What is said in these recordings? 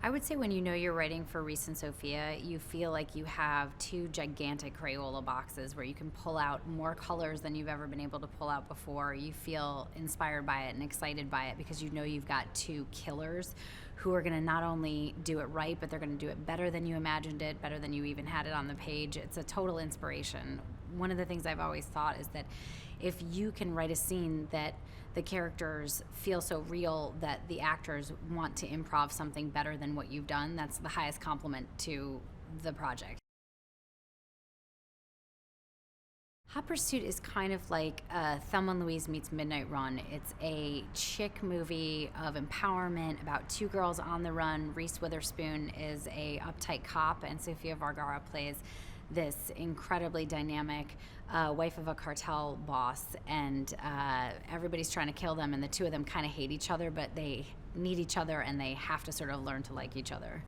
I would say when you know you're writing for Reese and Sophia, you feel like you have two gigantic Crayola boxes where you can pull out more colors than you've ever been able to pull out before. You feel inspired by it and excited by it because you know you've got two killers who are going to not only do it right, but they're going to do it better than you imagined it, better than you even had it on the page. It's a total inspiration. One of the things I've always thought is that if you can write a scene that the characters feel so real that the actors want to improv something better than what you've done, that's the highest compliment to the project. Hot Pursuit is kind of like Thelma and Louise meets Midnight Run. It's a chick movie of empowerment about two girls on the run. Reese Witherspoon is a uptight cop, and Sofia Vergara plays this incredibly dynamic wife of a cartel boss, and everybody's trying to kill them, and the two of them kind of hate each other, but they need each other, and they have to sort of learn to like each other.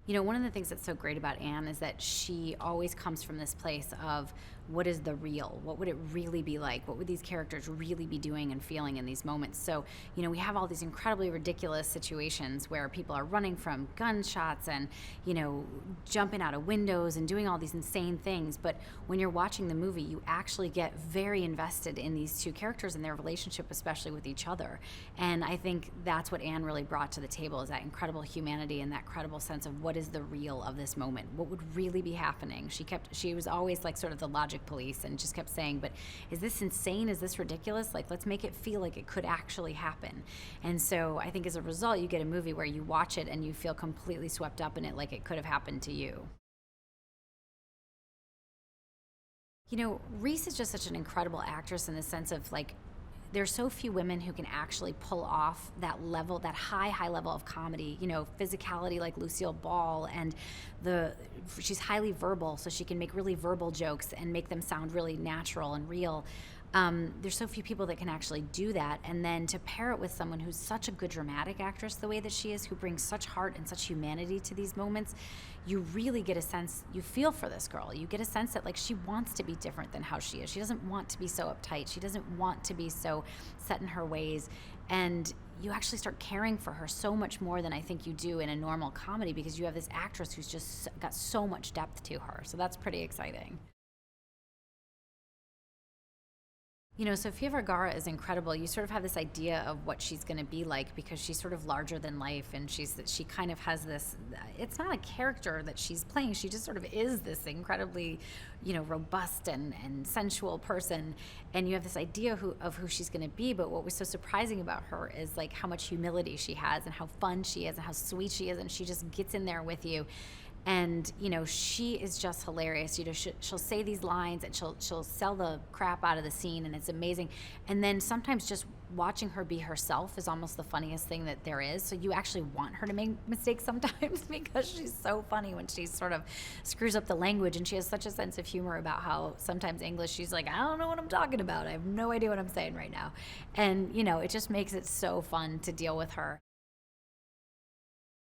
You know, one of the things that's so great about Anne is that she always comes from this place of what is the real? What would it really be like? What would these characters really be doing and feeling in these moments? So, you know, we have all these incredibly ridiculous situations where people are running from gunshots and, you know, jumping out of windows and doing all these insane things. But when you're watching the movie, you actually get very invested in these two characters and their relationship, especially with each other. And I think that's what Anne really brought to the table, is that incredible humanity and that credible sense of what is the real of this moment? What would really be happening? She was always like sort of the logic police and just kept saying, but is this insane? Is this ridiculous? Like, let's make it feel like it could actually happen. And so I think as a result, you get a movie where you watch it and you feel completely swept up in it, like it could have happened to you. You know, Reese is just such an incredible actress in the sense of like, there's so few women who can actually pull off that level, that high level of comedy, you know, physicality like Lucille Ball, and she's highly verbal, so she can make really verbal jokes and make them sound really natural and real. There's so few people that can actually do that, and then to pair it with someone who's such a good dramatic actress the way that she is, who brings such heart and such humanity to these moments, you really get a sense, you feel for this girl. You get a sense that like she wants to be different than how she is. She doesn't want to be so uptight. She doesn't want to be so set in her ways. And you actually start caring for her so much more than I think you do in a normal comedy, because you have this actress who's just got so much depth to her. So that's pretty exciting. You know, Sofia Vergara is incredible. You sort of have this idea of what she's going to be like because she's sort of larger than life, and she kind of has this. It's not a character that she's playing. She just sort of is this incredibly, you know, robust and sensual person, and you have this idea of who she's going to be. But what was so surprising about her is like how much humility she has, and how fun she is, and how sweet she is, and she just gets in there with you. And you know, she is just hilarious. You know, she'll say these lines and she'll sell the crap out of the scene, and it's amazing. And then sometimes just watching her be herself is almost the funniest thing that there is. So you actually want her to make mistakes sometimes because she's so funny when she sort of screws up the language, and she has such a sense of humor about how sometimes English, she's like, I don't know what I'm talking about. I have no idea what I'm saying right now. And you know, it just makes it so fun to deal with her.